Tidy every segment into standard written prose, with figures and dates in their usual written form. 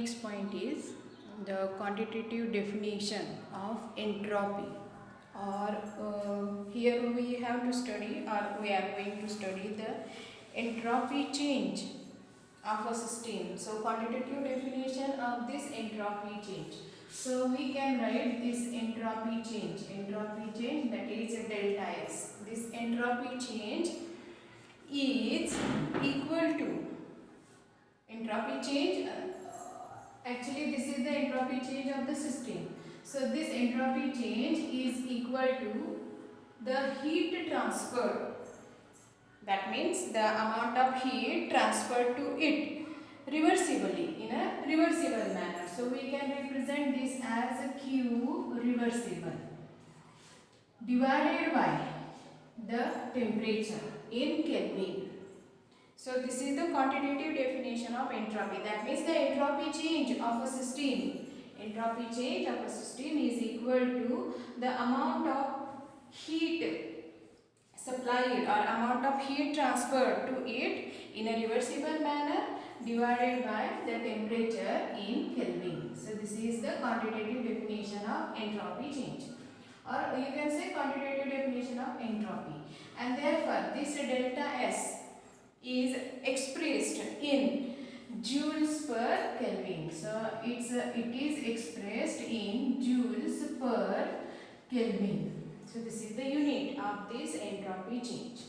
next point is the quantitative definition of entropy, or here we have to study, or we are going to study the entropy change of a system. So quantitative definition of this entropy change. So we can write this entropy change that is delta S. This entropy change is equal to entropy change, actually this is the entropy change of the system. So this entropy change is equal to the heat transfer. That means the amount of heat transferred to it reversibly, in a reversible manner. So we can represent this as a Q reversible divided by the temperature in Kelvin. So this is the quantitative definition of entropy. That means the entropy change of a system. Entropy change of a system is equal to the amount of heat supplied or amount of heat transferred to it in a reversible manner divided by the temperature in Kelvin. So this is the quantitative definition of entropy change, or you can say quantitative definition of entropy. And therefore this delta S is expressed in joules per Kelvin. So it is expressed in joules per Kelvin. So this is the unit of this entropy change.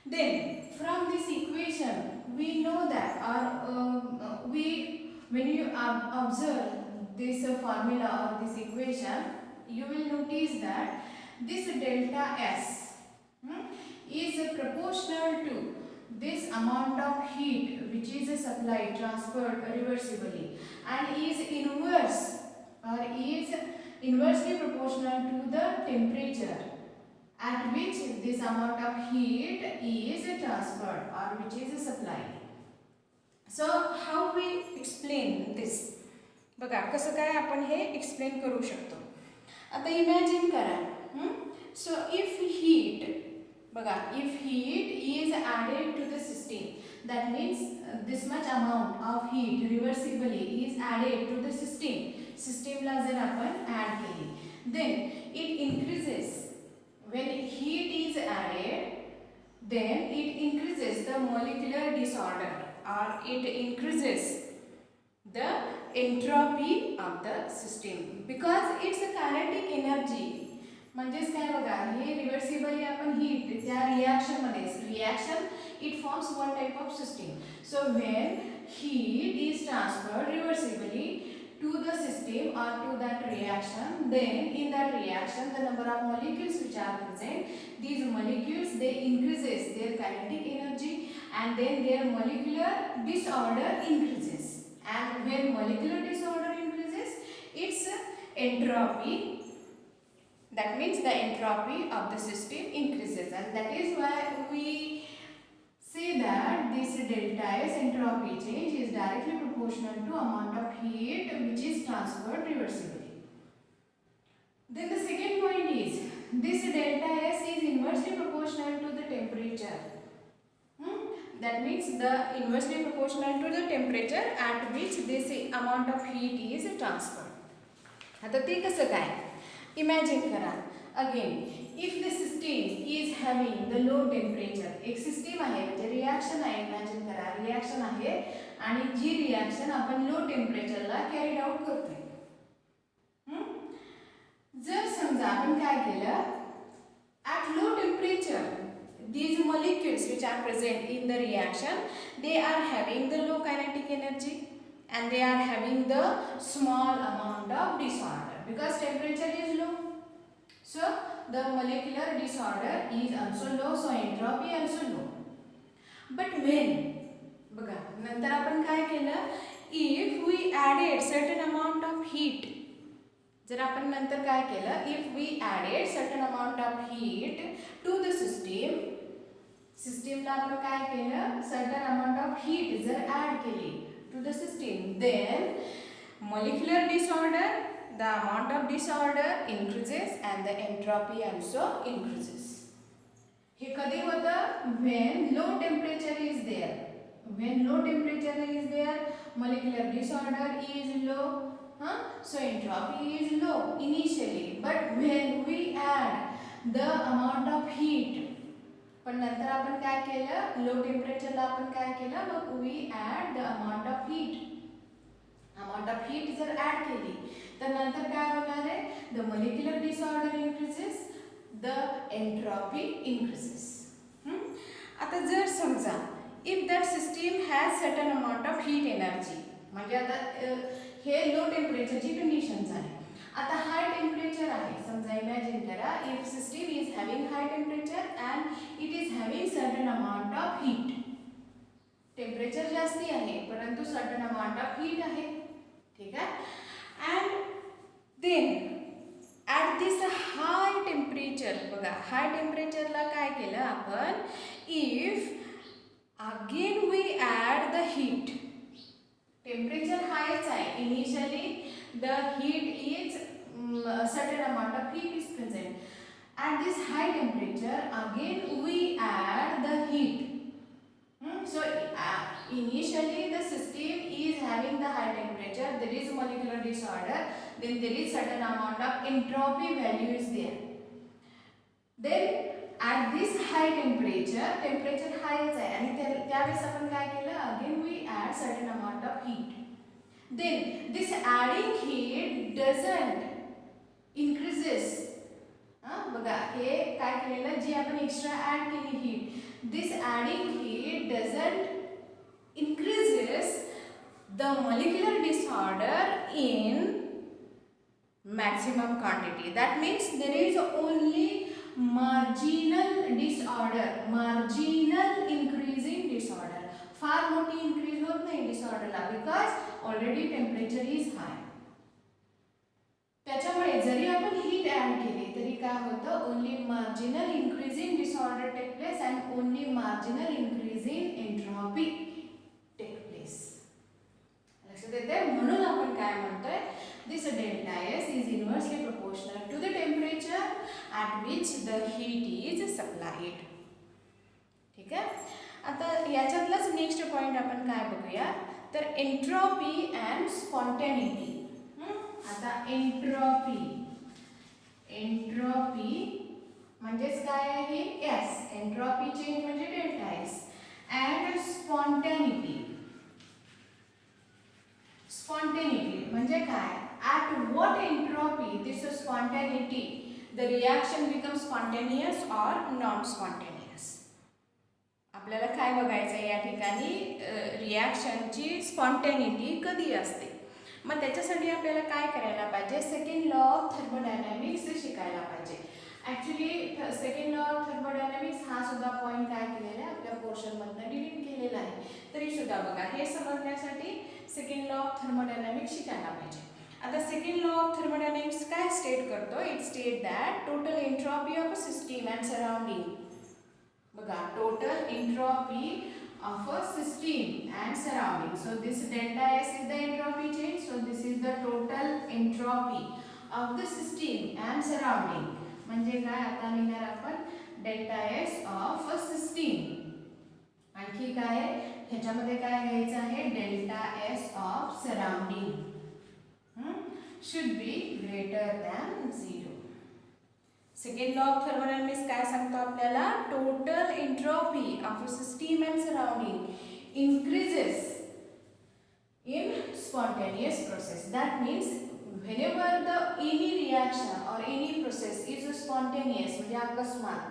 Then from this equation we know that, or when you observe this formula or this equation, you will notice that this delta S is proportional to this amount of heat which is supplied, transferred reversibly, and is inverse or is inversely proportional to the temperature at which this amount of heat is transferred or which is supplied. So how we explain this? बघा कसं काय आपण हे explain करू शकतो. आता imagine करा, so if heat, बघा, if heat is added to the system, that means this much amount of heat reversibly is added to the system ला जर आपण add केली, then it increases. When heat is added, then it increases the molecular disorder, or it increases the entropy of the system, because it's a kinetic energy. म्हणजेच काय बघा, हे रिव्हर्सिबली आपण heat त्या reaction मध्ये, reaction it forms one type of system. So when heat is transferred reversibly to the system or to that reaction, then in that reaction the number of molecules which are present, these molecules they increases their kinetic energy, and then their molecular disorder increases. And when molecular disorder increases, its entropy, that means the entropy of the system increases, and that is why we say that this delta S entropy change is directly proportional to amount of heat which is transferred reversibly. Then the second point is this delta S is inversely proportional to the temperature. That means the inversely proportional to the temperature at which this amount of heat is transferred. आता ते कसं काय? Imagine करा again, if the system is having the low temperature, एक system आहे म्हणजे reaction आहे, imagine करा रिॲक्शन आहे आणि जी रिॲक्शन आपण लो टेम्परेचरला कॅरीड आउट करतोय. जर समजा आपण काय केलं, at low temperature these molecules which are present in the reaction, they are having the low kinetic energy and they are having the small amount of disorder because temperature is low. So the molecular disorder is also low, so entropy also low. But when, बघा नंतर आपण काय केलं, if we added certain amount of heat, जर आपण नंतर काय केलं, if we added certain amount of heat to the system ला आपण काय केलं, certain amount of heat जर add केली to the system, then molecular disorder, the amount of disorder increases and the entropy also increases. हे कधी होतं, when low temperature is there. When low temperature is there, molecular disorder is low. So entropy is low initially, but when we add the amount of heat, पण नंतर आपण काय केलं, लो टेम्परेचरला आपण काय केलं, मग we add the amount of heat जर ॲड केली तर नंतर काय होणार आहे, the molecular disorder increases, the entropy increases. आता जर समजा if that system has certain amount of heat energy, म्हणजे आता हे लो टेम्परेचरची कंडिशन झाली. आता हाय टेम्परेचर आहे, समजा इमॅजिन करा if system is having high temperature and it is having certain amount of heat. Temperature जास्ती आहे परंतु सर्टन अमाउंट ऑफ हीट आहे, ठीक आहे. And then at this high temperature, बघा हाय टेम्परेचरला काय केलं आपण, if again we add the heat, temperature हायच आहे initially, the heat is certain amount of heat is present. At this high temperature again we add the heat. So initially the system is having the high temperature, there is molecular disorder, then there is certain amount of entropy value is there. Then at this high temperature high is आहे आणि त्यावेळेस आपण काय केलं, again we add certain amount of heat. Then this adding heat doesn't increases. बघा हे काय केलेलं, जी आपण एक्स्ट्रा ॲड केली heat, this adding heat doesn't increases the molecular disorder in maximum quantity. That means there is only marginal disorder, marginal increasing disorder. फार मोठी increase होत नाही डिसऑर्डरला, because already temperature is high. त्याच्यामुळे जरी आपण हीट ॲड केली तरी काय होतं, only marginal increasing disorder take place and only marginal increasing entropy take place. लक्षात येते, म्हणून आपण काय म्हणतोय, this delta S is inversely proportional to the temperature at which the heat is supplied. ठीक आहे. आता याच्यातलाच नेक्स्ट पॉइंट आपण काय बघूया, तर एंट्रॉपी अँड स्पॉन्टॅनिटी. आता एंट्रॉपी म्हणजेच काय आहे, एस, एंट्रॉपी चेंज म्हणजे डेल्टा एस. अँड स्पॉन्टॅनिटी म्हणजे काय, at what entropy this spontaneity the reaction become spontaneous or non spontaneous. आपल्याला काय बघायचं आहे या ठिकाणी, रिॲक्शनची स्पॉन्टेनिटी कधी असते. मग त्याच्यासाठी आपल्याला काय करायला पाहिजे, सेकंड लॉ ऑफ थर्मोडायनॅमिक्स शिकायला पाहिजे. Actually second law of thermodynamics हा सुद्धा पॉईंट काय केलेला आहे, आपल्या पोर्शनमधनं डिलीट केलेला आहे. तरी सुद्धा बघा हे समजण्यासाठी सेकंड लॉ ऑफ थर्मोडायनॅमिक्स शिकायला पाहिजे. आता सेकंड लॉ ऑफ थर्मोडायनॅमिक्स काय स्टेट करतो, it state that total entropy of a system and surrounding. बघा total entropy of a system and surrounding. So this delta S is the entropy change. So this is the total entropy of the system and surrounding. म्हणजे काय, आता लिहिणार आपण delta S of a system. आणखी काय, ह्याच्यामध्ये काय घ्यायचं आहे, delta S of surrounding should be greater than 0. Second law of thermodynamics काय सांगतो आपल्याला, total entropy of a system and surrounding increases in spontaneous process. That means whenever the any reaction or any process is spontaneous म्हणजे अकस्मात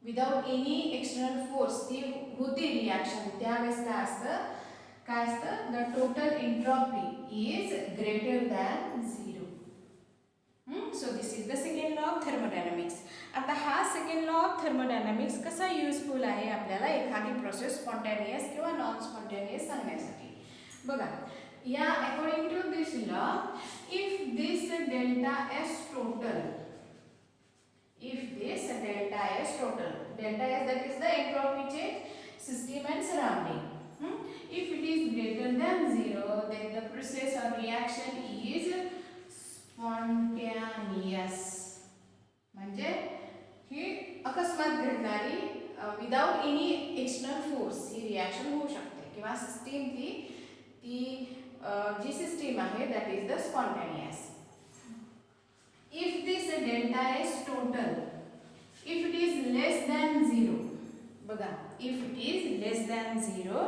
without any external force ती होती reaction, त्यावेळेस काय असतं, the total entropy is greater than 0. So this is the second law of thermodynamics. आता हा second law of thermodynamics कसा युजफुल आहे आपल्याला एखादी प्रोसेस स्पॉन्टेनियस किंवा नॉन स्पॉन्टेनियस सांगण्यासाठी. बघा या according to this law, if this delta S total, delta S that is the entropy change system and surrounding, if it is greater than 0 then the process or reaction is spontaneous. म्हणजे ही अकस्मात घडणारी without any external force ही reaction होऊ शकते किंवा system ती ती जी system आहे that is the spontaneous. If this delta S total, if it is less than 0, बघा, if it is less than 0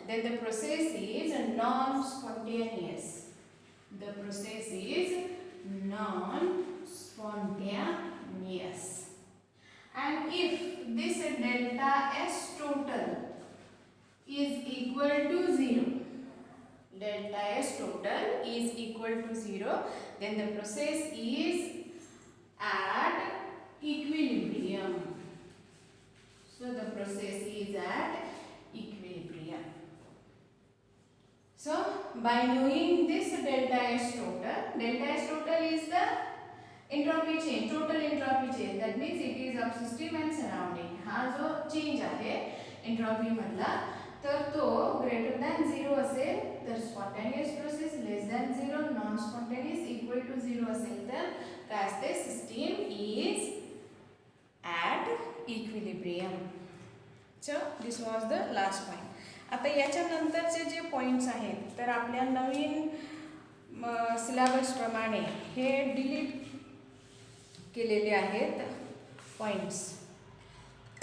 then the process is non-spontaneous. The process is non-spontaneous. And if this delta S total is equal to 0, delta S total is equal to 0, then the process is at equilibrium. So the process is at equilibrium. So by knowing this delta S total is the entropy change, total entropy change. That means it is of system and surrounding. हा जो change आहे entropy मधला, तर तो greater than 0 असेल तर spontaneous process, less than 0 non spontaneous, equal to 0 असेल तर काय असते, system is at equilibrium. So this was the last point. आता याच्यानंतरचे जे पॉईंट्स आहेत तर आपल्या नवीन सिलेबसप्रमाणे हे डिलीट केलेले आहेत पॉईंट्स.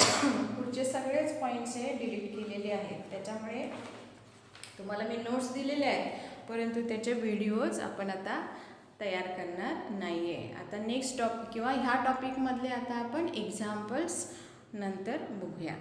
पुढचे सगळेच पॉईंट्स हे डिलीट केलेले आहेत. त्याच्यामुळे तुम्हाला मी नोट्स दिलेले आहेत, परंतु त्याचे व्हिडिओज आपण आता तयार करणार नाही आहे. आता नेक्स्ट टॉपिक किंवा ह्या टॉपिकमधले आता आपण एक्झाम्पल्स नंतर बघूया.